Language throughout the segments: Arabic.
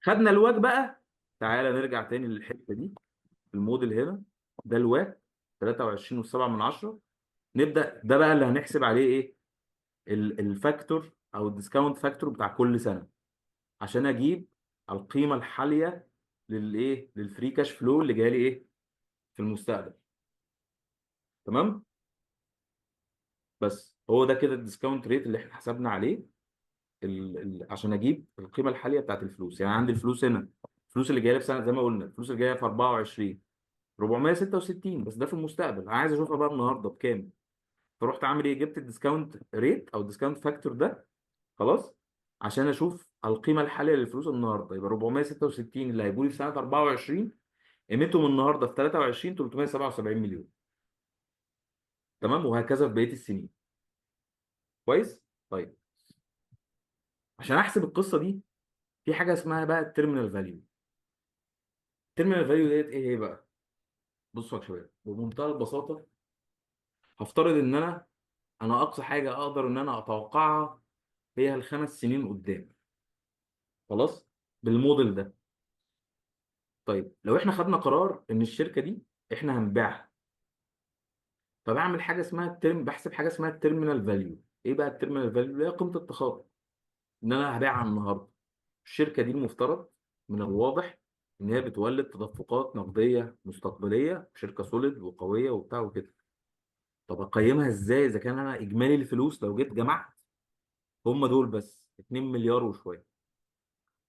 خدنا الواك بقى. تعالى نرجع تاني للحته دي. الموديل هنا ده الواك 23.7 نبدا. ده بقى اللي هنحسب عليه ايه؟ الفاكتور او الديسكاونت فاكتور بتاع كل سنه، عشان اجيب القيمه الحاليه للايه، للفري كاش فلو اللي جاي لي ايه في المستقبل. تمام. بس هو ده كده الديسكاونت ريت اللي احنا حسبنا عليه عشان اجيب القيمه الحاليه بتاعت الفلوس. يعني عندي الفلوس هنا، الفلوس اللي جايه لي في سنه زي ما قلنا، الفلوس اللي جايه في 24 466، بس ده في المستقبل، انا عايز اشوفها بقى النهارده بكام. فرحت عامل ايه؟ جبت الديسكاونت ريت او الديسكاونت فاكتور ده. خلاص. عشان اشوف القيمه الحاليه للفلوس النهارده، يبقى 466 اللي هيجوا لي في سنه 24 قيمتهم النهارده في 23 377 مليون. تمام. وهكذا في بقيه السنين. كويس. طيب، عشان احسب القصه دي في حاجه اسمها بقى التيرمينال فاليو. التيرمينال فاليو ديت ايه هي بقى؟ بصوا يا شباب، بمنتهى البساطه هفترض ان انا اقصى حاجه اقدر ان انا اتوقعها هي ال5 سنين قدام. خلاص. بالموديل ده. طيب لو احنا خدنا قرار ان الشركه دي احنا هنبيعها، فبعمل حاجه اسمها بحسب حاجه اسمها التيرمينال فاليو. ايه بقى التيرمينال فاليو؟ اللي هي قيمه التخاطر. ان انا هبيعها النهارده. الشركه دي المفترض من الواضح ان هي بتولد تدفقات نقديه مستقبليه، شركه سوليد وقويه وبتاع وكده. طب اقيمها ازاي اذا كان انا اجمالي الفلوس لو جيت جمعت هم دول بس 2 مليار وشويه؟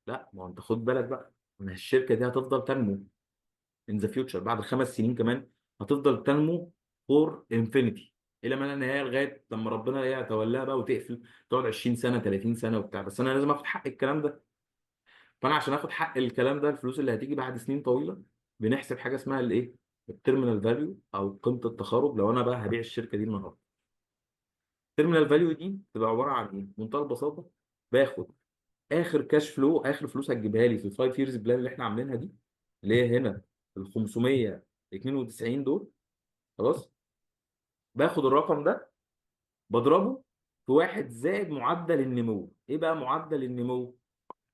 لا، ما هو انت خد بالك بقى ان الشركه دي هتفضل تنمو ان ذا فيوتشر. بعد 5 سنين كمان هتفضل تنمو فور انفينيتي، الى ما لا نهايه، لغايه لما ربنا يتولاها بقى وتقفل، تقعد 20 سنه 30 سنه وبتاع. بس انا لازم اخد حق الكلام ده. فانا عشان اخد حق الكلام ده، الفلوس اللي هتيجي بعد سنين طويله، بنحسب حاجه اسمها الايه، التيرمينال فاليو او قيمه التخارج. لو انا بقى هبيع الشركه دي النهارده، التيرمينال فاليو دي بتبقى عباره عن ايه؟ بمنتهى البساطه، باخد اخر كاش فلو، اخر فلوس هتجيبها لي في الفايف ييرز بلان اللي احنا عاملينها دي، اللي هي هنا ال 592 دول. خلاص. باخد الرقم ده بضربه في واحد زائد معدل النمو. ايه بقى معدل النمو؟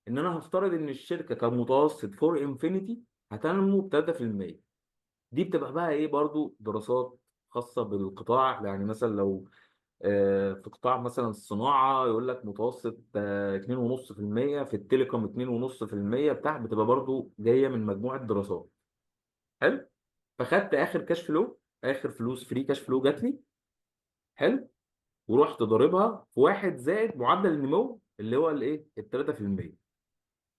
ان انا هفترض ان الشركه كمتوسط فور انفينيتي هتنمو ب 3%. دي بتبقى بقى ايه؟ برضو دراسات خاصه بالقطاع. يعني مثلا لو في قطاع مثلا الصناعه يقول لك متوسط 2.5%، في التليكوم 2.5% بتاع، بتبقى برضو جايه من مجموعه دراسات. حلو. فخدت اخر كاش فلو، اخر فلوس فري كاش فلو جات لي. حلو. ورحت ضاربها في واحد زائد معدل النمو اللي هو الايه، ال 3%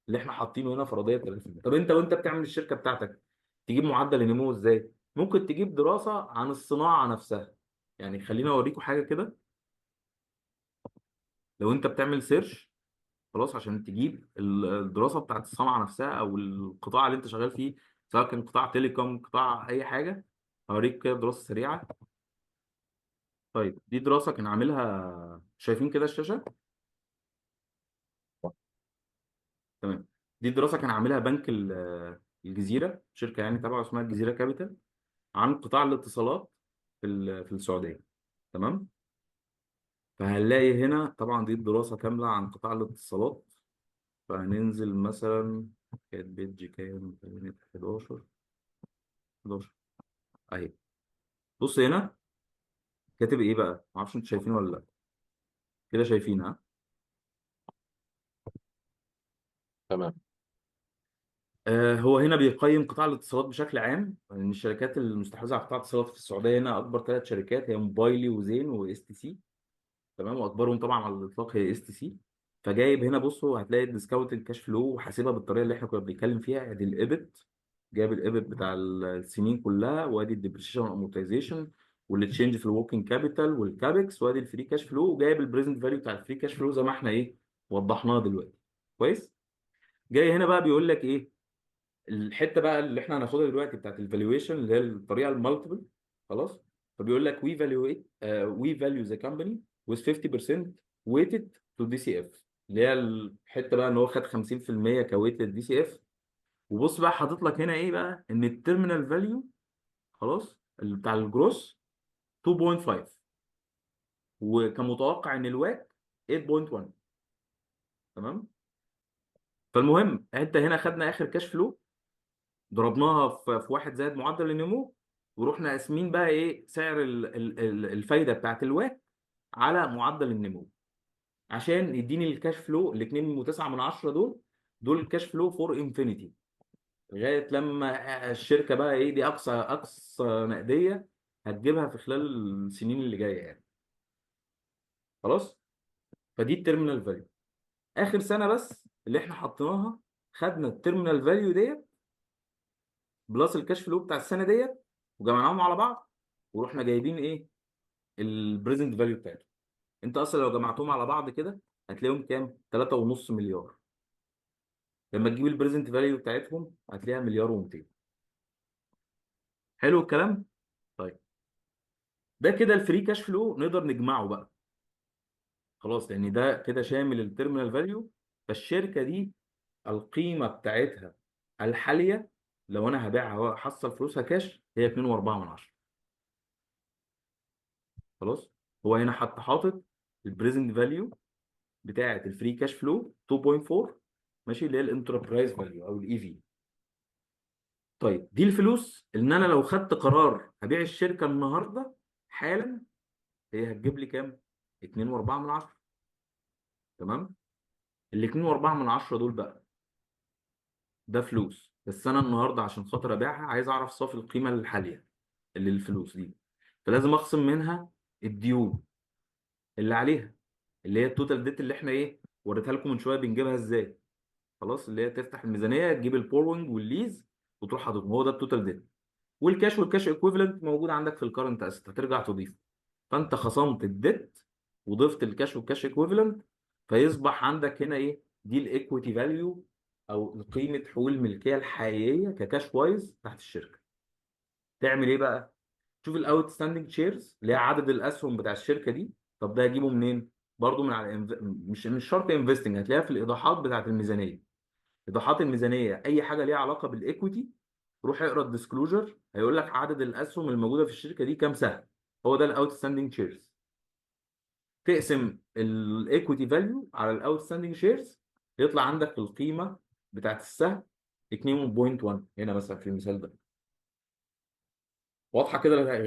اللي احنا حاطينه هنا فرضيه 3%. طب انت وانت بتعمل الشركه بتاعتك تجيب معدل النمو ازاي؟ ممكن تجيب دراسه عن الصناعه نفسها. يعني خليني اوريكم حاجه كده. لو انت بتعمل سيرش، خلاص، عشان تجيب الدراسه بتاعت الصناعه نفسها او القطاع اللي انت شغال فيه، سواء كان قطاع تيليكوم، قطاع اي حاجه، هوريك كده دراسه سريعه. طيب دي دراسه كان عاملها، شايفين كده الشاشه؟ تمام. دي دراسه كان عاملها بنك الجزيره، شركه يعني تبعه اسمها الجزيره كابيتال، عن قطاع الاتصالات في السعوديه. تمام. فهنلاقي هنا طبعا دي الدراسه كامله عن قطاع الاتصالات. فهننزل مثلا، كانت بيج كام؟ 11 11 اهي. بص هنا كاتب ايه بقى، ما اعرفش انتوا شايفينه ولا لا. كده شايفينها. تمام. هو هنا بيقيم قطاع الاتصالات بشكل عام، ان الشركات المستحوذه على قطاع الاتصالات في السعوديه هنا اكبر 3 شركات هي موبايلي وزين واس تي سي. تمام. واكبرهم طبعا على الاطلاق هي اس تي سي. فجايب هنا، بصوا هتلاقي الديسكاونتنج كاش فلو وحاسبها بالطريقه اللي احنا كنا بنتكلم فيها. ادي الايبت، جايب الايبت بتاع السنين كلها، وادي الديبريشن والامورتيزيشن والتشينج في الوركينج كابيتال والكابكس، وادي الفري كاش فلو، وجايب البريزنت فاليو بتاع الفري كاش فلو زي ما احنا ايه وضحناها دلوقتي. كويس. جاي هنا بقى بيقول لك ايه الحته بقى اللي احنا هناخدها دلوقتي بتاعت الفالويشن، اللي هي الطريقه المالتيبل. خلاص. فبيقول لك وي فاليو ذا كومباني with 50% weighted to DCF، اللي هي الحته بقى ان هو خد 50% كويتد دي سي اف. وبص بقى حاطط لك هنا ايه بقى، ان التيرمينال فاليو، خلاص، اللي بتاع الجروس 2.5، وكان متوقع ان الواك 8.1. تمام. فالمهم انت هنا خدنا اخر كاش فلو، ضربناها في واحد زائد معدل النمو، ورحنا قاسمين بقى ايه سعر الفايده بتاعت الواك على معدل النمو، عشان يديني الكاش فلو ال 2.9 من 10 دول. دول الكاش فلو فور انفينيتي، لغايه لما الشركه بقى ايه دي اقصى نقديه هتجيبها في خلال السنين اللي جايه يعني. خلاص. فدي التيرمينال فاليو. اخر سنه بس اللي احنا حطيناها، خدنا التيرمينال فاليو ديت بلس الكاش فلو بتاع السنه ديت، وجمعناهم على بعض، ورحنا جايبين ايه البريزنت فاليو بتاعته. انت اصلا لو جمعتهم على بعض كده هتلاقيهم كام؟ 3.5 مليار. لما تجيب البريزنت فاليو بتاعتهم هتلاقيها مليار و200. حلو الكلام. طيب، ده كده الفري كاش فلو نقدر نجمعه بقى خلاص، لان ده كده شامل التيرمينال فاليو. فالشركه دي القيمه بتاعتها الحاليه لو انا هبيعها واحصل فلوسها كاش هي 2.4 من 10. خلاص. هو هنا حاطط البريزنت فاليو بتاعه الفري كاش فلو 2.4، ماشي، اللي هي الانتربرايز فاليو او الاي في. طيب دي الفلوس اللي انا لو خدت قرار هبيع الشركه النهارده حالا، هي هتجيب لي كام؟ 2.4 من 10. تمام. ال 2.4 من 10 دول بقى ده فلوس، بس انا النهارده عشان خاطر ابيعها عايز اعرف صافي القيمه الحاليه اللي الفلوس دي، فلازم اخصم منها الديون اللي عليها، اللي هي التوتال ديت اللي احنا ايه وريتها لكم من شويه بنجيبها ازاي. خلاص، اللي هي تفتح الميزانيه تجيب البوروينج والليز وتروح حاططهم، هو ده التوتال ديت. والكاش ايكويفالنت موجود عندك في الكرنت اسيت، هترجع تضيفه. فانت خصمت الديت وضفت الكاش والكاش ايكويفالنت، فيصبح عندك هنا ايه دي الايكويتي فاليو او قيمه حقوق الملكيه الحقيقيه ككاش وايز تحت الشركه. تعمل ايه بقى؟ تشوف الاوت ستاندنج شيرز اللي هي عدد الاسهم بتاع الشركه دي. طب ده هجيبه منين؟ برضو من على مش شرط انفستنج، هتلاقيها في الايضاحات بتاعت الميزانيه. ايضاحات الميزانيه اي حاجه ليها علاقه بالايكويتي، روح اقرا الديسكلوجر هيقول لك عدد الاسهم الموجوده في الشركه دي كام سهم. هو ده الاوت ستاندنج شيرز. تقسم الايكويتي فاليو على الاوت ستاندنج شيرز، يطلع عندك القيمه بتاعت السهم 2.1 هنا مثلا في المثال ده. واضحه كده؟